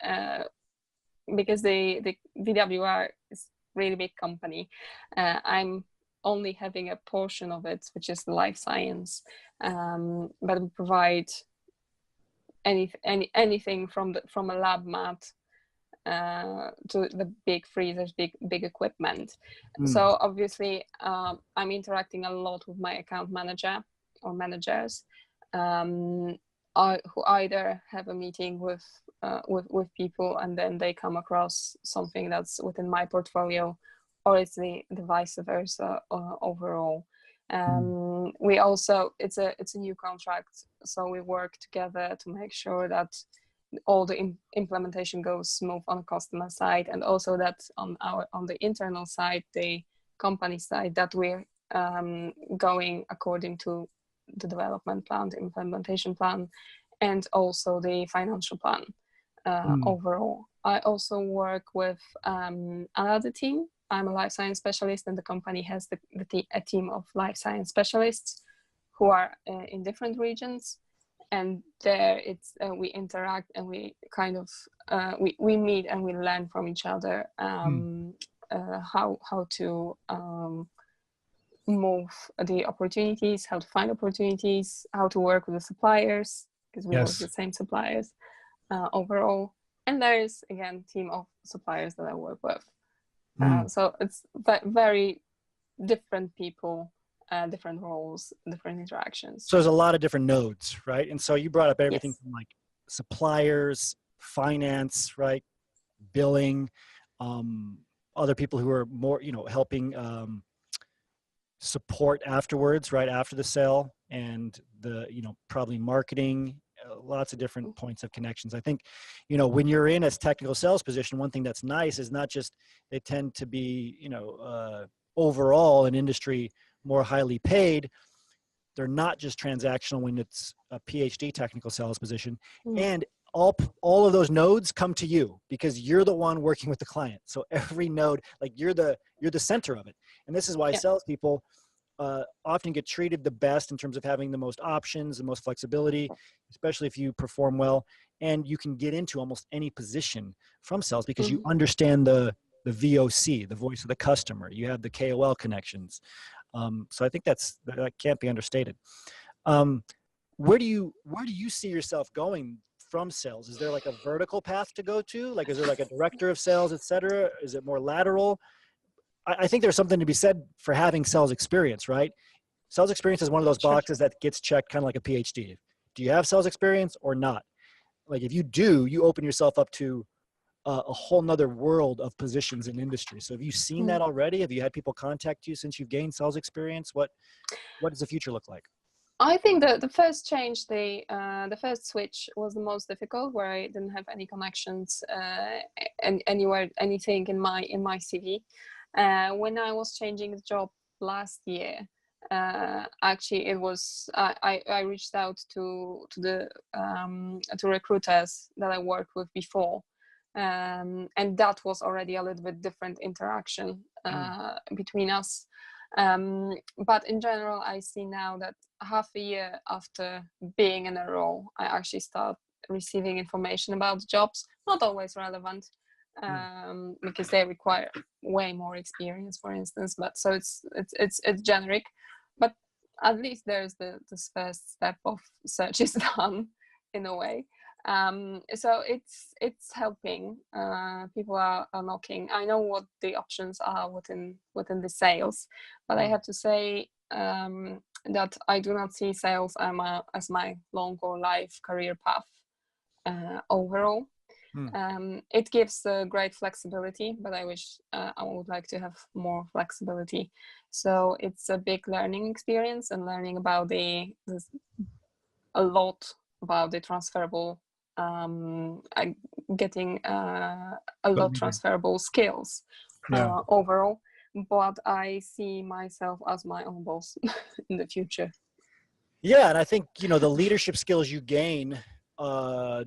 because the VWR is really big company. I'm only having a portion of it, which is the life science, but we provide anything from a lab mat to the big freezers, big equipment. So obviously, I'm interacting a lot with my account manager or managers, who either have a meeting with people, and then they come across something that's within my portfolio, or it's the vice versa overall. We also, it's a new contract, so we work together to make sure that all the implementation goes smooth on the customer side, and also that on the internal side, the company side, that we're going according to the development plan, the implementation plan, and also the financial plan overall. I also work with another team. I'm a life science specialist, and the company has a team of life science specialists who are in different regions. And there we interact, and we kind of we meet and we learn from each other how to move the opportunities, how to find opportunities, how to work with the suppliers, because we work with the same suppliers overall. And there is, again, a team of suppliers that I work with. So it's very different people, different roles, different interactions. So there's a lot of different nodes, right? And so you brought up everything from like suppliers, finance, right? Billing, other people who are more, helping support afterwards, right after the sale, and the, probably marketing, lots of different points of connections. I think, when you're in a technical sales position, one thing that's nice is not just they tend to be, overall in industry more highly paid. They're not just transactional when it's a PhD technical sales position, and all of those nodes come to you because you're the one working with the client. So every node, like you're the center of it. And this is why salespeople often get treated the best in terms of having the most options, the most flexibility, especially if you perform well. And you can get into almost any position from sales because you understand the VOC, the voice of the customer. You have the KOL connections. So I think that can't be understated. Where do you see yourself going from sales? Is there like a vertical path to go to? Like, is there like a director of sales, et cetera? Is it more lateral? I think there's something to be said for having sales experience, right? Sales experience is one of those boxes that gets checked kind of like a PhD. Do you have sales experience or not? Like if you do, you open yourself up to a whole nother world of positions in industry. So have you seen that already? Have you had people contact you since you've gained sales experience? What does the future look like? I think the first change, the first switch was the most difficult, where I didn't have any connections anything in my CV. When I was changing the job last year, actually it was I reached out to recruiters that I worked with before, and that was already a little bit different interaction between us. But in general, I see now that half a year after being in a role, I actually start receiving information about jobs, not always relevant, because they require way more experience, for instance. But so it's generic, but at least there's this first step of search is done in a way. So it's helping. People are knocking. I know what the options are within the sales, but I have to say that I do not see sales as my long or life career path overall. It gives great flexibility, but I wish I would like to have more flexibility. So it's a big learning experience, and learning about a lot about the transferable, getting a lot transferable skills overall. But I see myself as my own boss in the future. Yeah, and I think the leadership skills you gain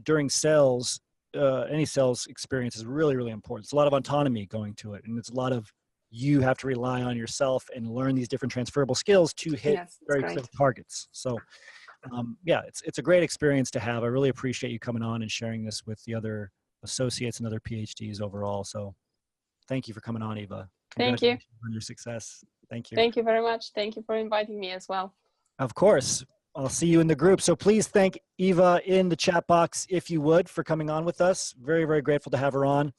during sales. Any sales experience is really, really important. It's a lot of autonomy going to it. And it's a lot of, you have to rely on yourself and learn these different transferable skills to hit very clear targets. So it's a great experience to have. I really appreciate you coming on and sharing this with the other associates and other PhDs overall. So thank you for coming on, Ewa. Thank you. On your success. Thank you. Thank you very much. Thank you for inviting me as well. Of course. I'll see you in the group. So please thank Ewa in the chat box, if you would, for coming on with us. Very, very grateful to have her on.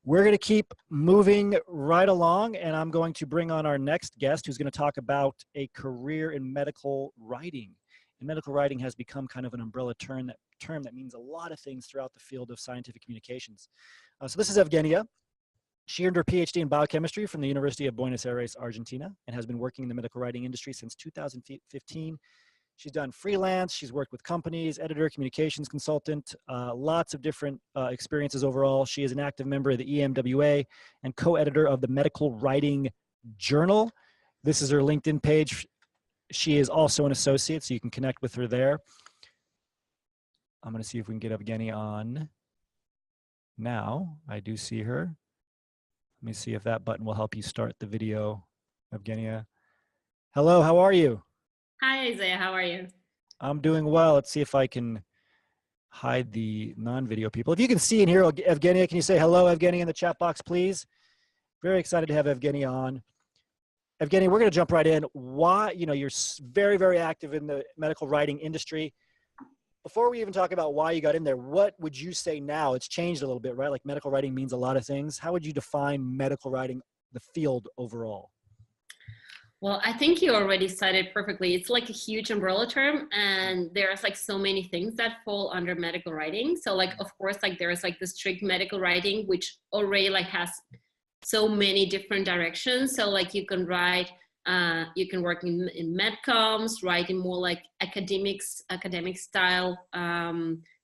We're going to keep moving right along, and I'm going to bring on our next guest, who's going to talk about a career in medical writing. And medical writing has become kind of an umbrella term that means a lot of things throughout the field of scientific communications. So this is Evguenia. She earned her PhD in biochemistry from the University of Buenos Aires, Argentina, and has been working in the medical writing industry since 2015. She's done freelance. She's worked with companies, editor, communications consultant, lots of different experiences overall. She is an active member of the EMWA and co-editor of the Medical Writing Journal. This is her LinkedIn page. She is also an associate, so you can connect with her there. I'm going to see if we can get Evguenia on now. I do see her. Let me see if that button will help you start the video, Evguenia. Hello, how are you? Hi, Isaiah. How are you? I'm doing well. Let's see if I can hide the non-video people. If you can see and hear Evguenia, can you say hello, Evguenia, in the chat box, please? Very excited to have Evguenia on. Evguenia, we're going to jump right in. Why, you're very, very active in the medical writing industry. Before we even talk about why you got in there, what would you say now? It's changed a little bit, right? Like medical writing means a lot of things. How would you define medical writing, the field overall? Well, I think you already said it perfectly. It's like a huge umbrella term, and there's like so many things that fall under medical writing. So like, of course, like there's like the strict medical writing, which already like has so many different directions. So like you can write, you can work in medcoms, writing more like academic style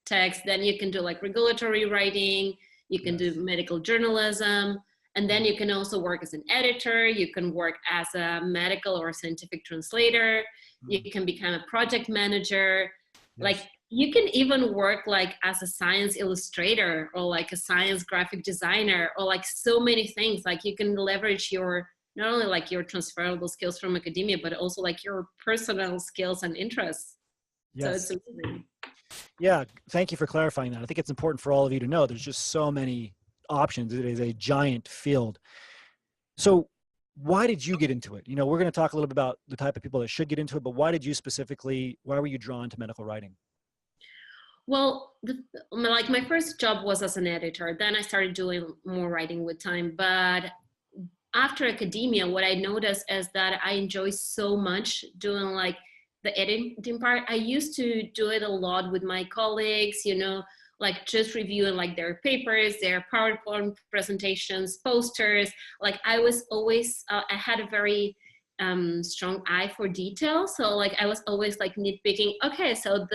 text. Then you can do like regulatory writing. You can do medical journalism. And then you can also work as an editor. You can work as a medical or scientific translator. You can become a project manager. Like you can even work like as a science illustrator or like a science graphic designer or like so many things. Like you can leverage your, not only like your transferable skills from academia, but also like your personal skills and interests. Yes. So it's amazing. Yeah, thank you for clarifying that. I think it's important for all of you to know there's just so many options. It is a giant field. So why did you get into it? We're going to talk a little bit about the type of people that should get into it, but why did you specifically, why were you drawn to medical writing? Well, like my first job was as an editor. Then I started doing more writing with time. But after academia, what I noticed is that I enjoy so much doing like the editing part. I used to do it a lot with my colleagues, like just reviewing like their papers, their PowerPoint presentations, posters. Like I was always, I had a very strong eye for detail. So like I was always like nitpicking, okay, so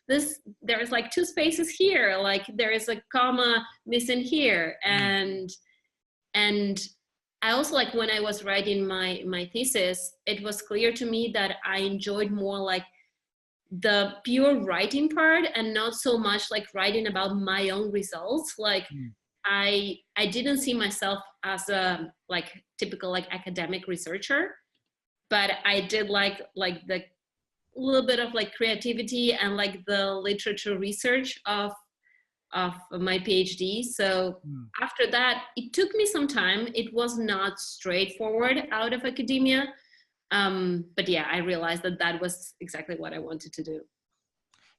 there's like 2 spaces here, like there is a comma missing here. And I also like when I was writing my thesis, it was clear to me that I enjoyed more like the pure writing part and not so much like writing about my own results. Like I didn't see myself as a like typical like academic researcher, but I did like the little bit of like creativity and like the literature research of my PhD. So after that, it took me some time. It was not straightforward out of academia. But yeah, I realized that was exactly what I wanted to do.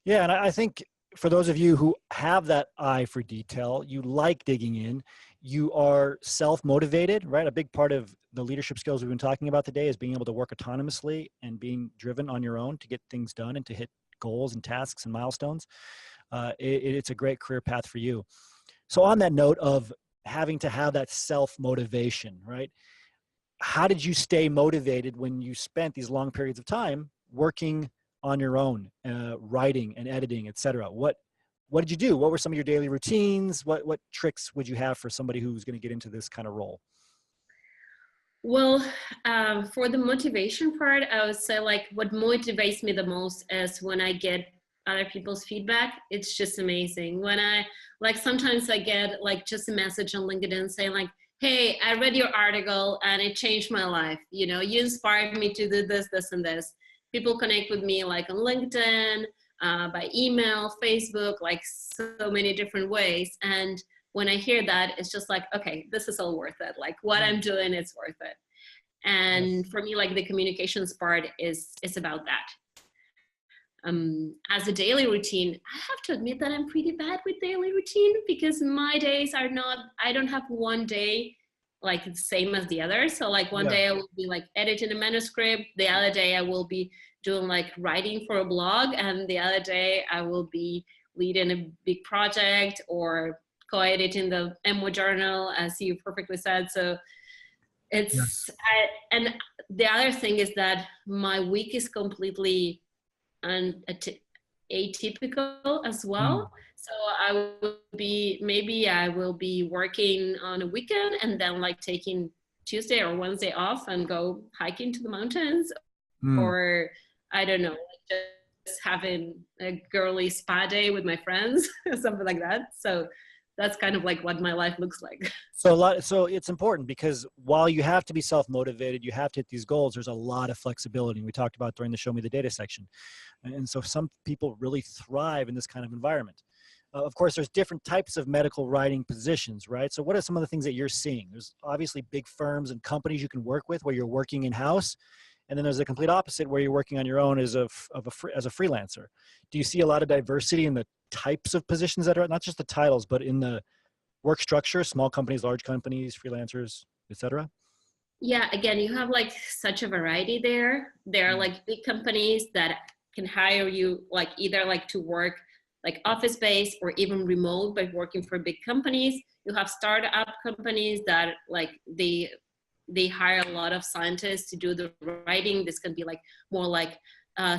Yeah, and I think for those of you who have that eye for detail, you like digging in, you are self-motivated, right? A big part of the leadership skills we've been talking about today is being able to work autonomously and being driven on your own to get things done and to hit goals and tasks and milestones. It's a great career path for you. So on that note of having to have that self-motivation, right? How did you stay motivated when you spent these long periods of time working on your own, writing and editing, etc.? What did you do? What were some of your daily routines? What tricks would you have for somebody who's going to get into this kind of role? Well, for the motivation part, I would say like what motivates me the most is when I get other people's feedback. It's just amazing. When I like sometimes I get like just a message on LinkedIn saying like, hey, I read your article and it changed my life. You inspired me to do this, this, and this. People connect with me like on LinkedIn, by email, Facebook, like so many different ways. And when I hear that, it's just like, okay, this is all worth it. Like what I'm doing, it's worth it. And for me, like the communications part is about that. As a daily routine, I have to admit that I'm pretty bad with daily routine because my days are not, I don't have one day like the same as the other. So like one day I will be like editing a manuscript. The other day I will be doing like writing for a blog. And the other day I will be leading a big project or co-editing the Emo journal, as you perfectly said. So it's, and the other thing is that my week is completely atypical as well. So maybe I will be working on a weekend and then like taking Tuesday or Wednesday off and go hiking to the mountains, or I don't know, like just having a girly spa day with my friends, something like that. So that's kind of like what my life looks like. So it's important because while you have to be self-motivated, you have to hit these goals, there's a lot of flexibility. And we talked about during the Show Me the Data section. And so some people really thrive in this kind of environment. Of course, there's different types of medical writing positions, right? So what are some of the things that you're seeing? There's obviously big firms and companies you can work with where you're working in-house. And then there's the complete opposite where you're working on your own as a freelancer. Do you see a lot of diversity in the types of positions that are, not just the titles, but in the work structure, small companies, large companies, freelancers, etc.? Yeah, again, you have like such a variety there. There are like big companies that can hire you like either like to work like office-based or even remote by working for big companies. You have startup companies that like they hire a lot of scientists to do the writing. This can be like more like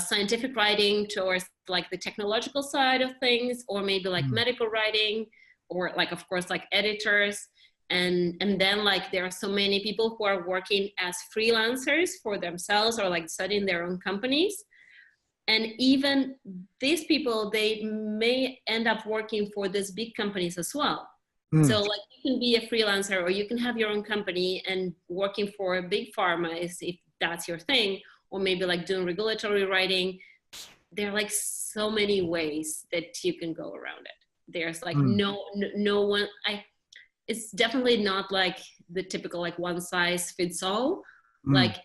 scientific writing towards like the technological side of things, or maybe like medical writing, or like, of course, like editors. And then like there are so many people who are working as freelancers for themselves or like studying their own companies. And even these people, they may end up working for these big companies as well. So like you can be a freelancer or you can have your own company and working for a big pharma if that's your thing, or maybe like doing regulatory writing. There are like so many ways that you can go around it. There's like no one, it's definitely not like the typical like one size fits all. Like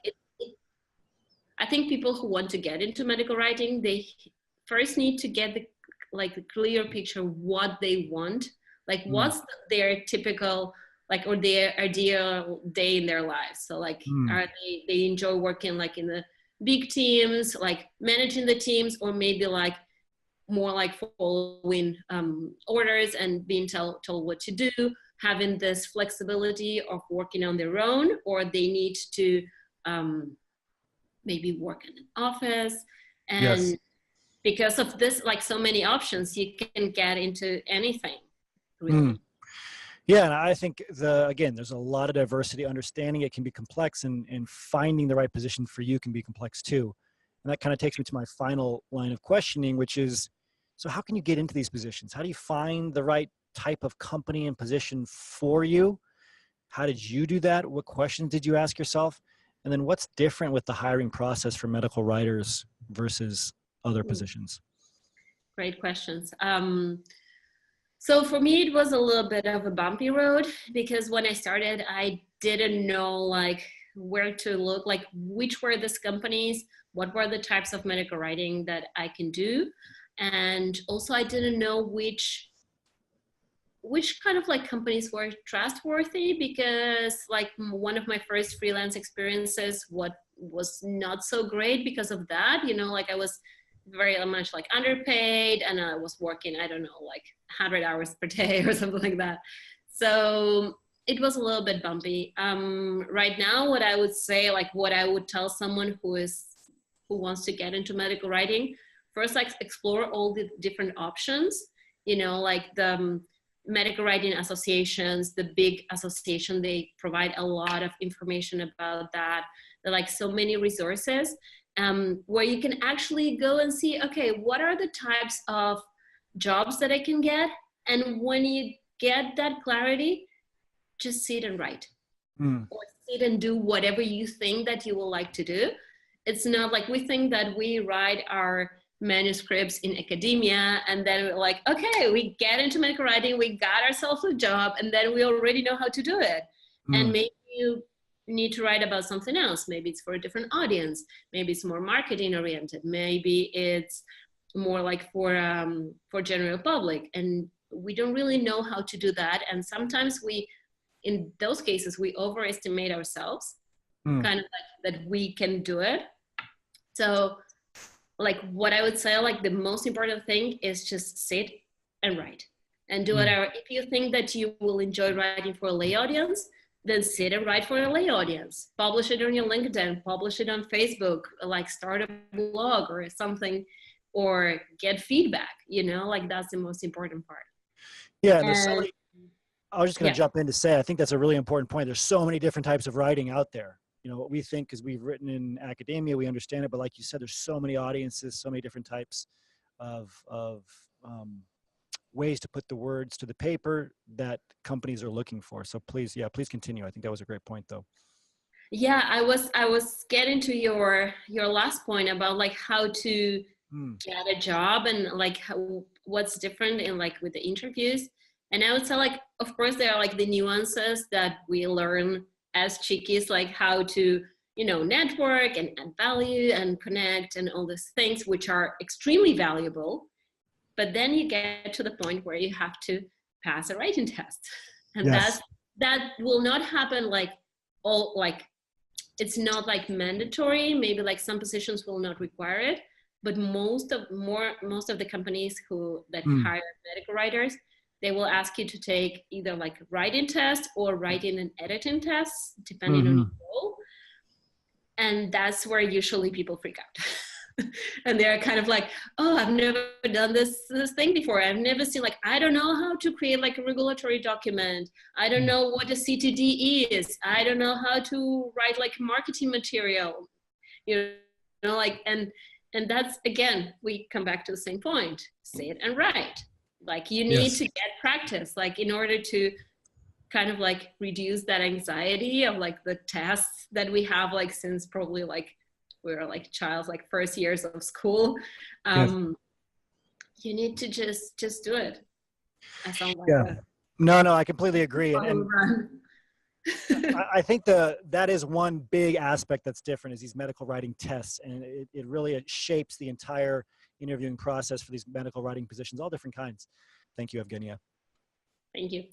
I think people who want to get into medical writing, they first need to get the clear picture of what they want. Like what's their typical, like, or their ideal day in their lives. So like, are they enjoy working like in the big teams, like managing the teams, or maybe like more like following orders and being told what to do, having this flexibility of working on their own, or they need to maybe work in an office. And because of this, like so many options, you can get into anything. Really. Yeah, and I think again, there's a lot of diversity. Understanding it can be complex, and finding the right position for you can be complex too. And that kind of takes me to my final line of questioning, which is, so how can you get into these positions? How do you find the right type of company and position for you? How did you do that? What questions did you ask yourself? And then what's different with the hiring process for medical writers versus other positions? Great questions. So for me, it was a little bit of a bumpy road, because when I started, I didn't know like where to look, like which were these companies, what were the types of medical writing that I can do. And also I didn't know which kind of like companies were trustworthy, because like one of my first freelance experiences, what was not so great because of that, you know, like I was very much like underpaid, and I was working, I don't know, like 100 hours per day or something like that. So it was a little bit bumpy. Right now, what I would say, like what I would tell someone who wants to get into medical writing, first, like explore all the different options, you know, like the medical writing associations, the big association, they provide a lot of information about that. There are like so many resources where you can actually go and see, okay, what are the types of jobs that I can get? And when you get that clarity, just sit and write, or sit and do whatever you think that you will like to do. It's not like we think that we write our manuscripts in academia and then we're like, okay, we get into medical writing, we got ourselves a job, and then we already know how to do it. And maybe you need to write about something else. Maybe it's for a different audience. Maybe it's more marketing oriented. Maybe it's more like for general public. And we don't really know how to do that. And sometimes in those cases, we overestimate ourselves, kind of like that we can do it. So like what I would say, like the most important thing is just sit and write. and do whatever. If you think that you will enjoy writing for a lay audience, then sit and write for a lay audience. Publish it on your LinkedIn, publish it on Facebook, like start a blog or something, or get feedback, like that's the most important part. Yeah, and there's so many, I was just going to jump in to say, I think that's a really important point. There's so many different types of writing out there. What we think is we've written in academia, we understand it, but like you said, there's so many audiences, so many different types of ways to put the words to the paper that companies are looking for. So please continue. I think that was a great point though. Yeah, I was getting to your last point about like how to get a job and like what's different in like with the interviews. And I would say like, of course, there are like the nuances that we learn as chickies, like how to, network and add value and connect and all these things, which are extremely valuable. But then you get to the point where you have to pass a writing test. And that will not happen it's not like mandatory. Maybe like some positions will not require it, but most of the companies that hire medical writers, they will ask you to take either like writing test or writing and editing tests, depending on your role. And that's where usually people freak out. And they're kind of like, oh, I've never done this thing before. I've never seen, like, I don't know how to create like a regulatory document. I don't know what a CTD is. I don't know how to write like marketing material, and that's, again, we come back to the same point, say it and write. Like you need to get practice, like in order to kind of like reduce that anxiety of like the tests that we have, like since probably like we were like child, like first years of school. You need to just do it. I sound like No, I completely agree. And I think that is one big aspect that's different is these medical writing tests. And it really shapes the entire interviewing process for these medical writing positions, all different kinds. Thank you, Evguenia. Thank you.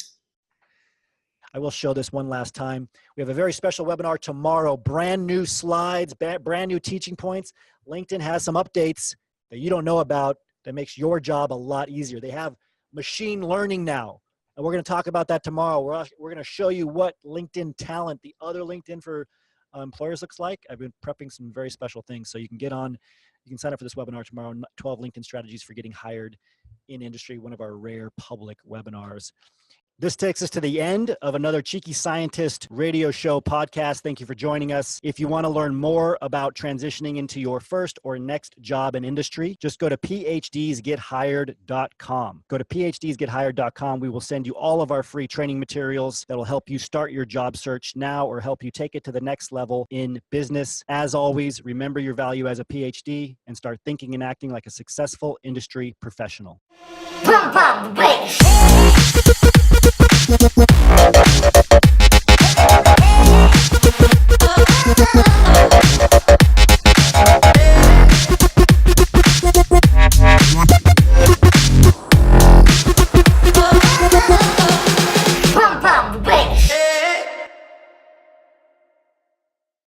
I will show this one last time. We have a very special webinar tomorrow, brand new slides, brand new teaching points. LinkedIn has some updates that you don't know about that makes your job a lot easier. They have machine learning now, and we're going to talk about that tomorrow. We're going to show you what LinkedIn talent, the other LinkedIn for employers looks like. I've been prepping some very special things, so you can get on. You can sign up for this webinar tomorrow, 12 LinkedIn strategies for getting hired in industry, one of our rare public webinars. This takes us to the end of another Cheeky Scientist radio show podcast. Thank you for joining us. If you want to learn more about transitioning into your first or next job in industry, just go to phdsgethired.com. Go to phdsgethired.com. We will send you all of our free training materials that will help you start your job search now or help you take it to the next level in business. As always, remember your value as a PhD and start thinking and acting like a successful industry professional. Boom, boom, bass. Oh,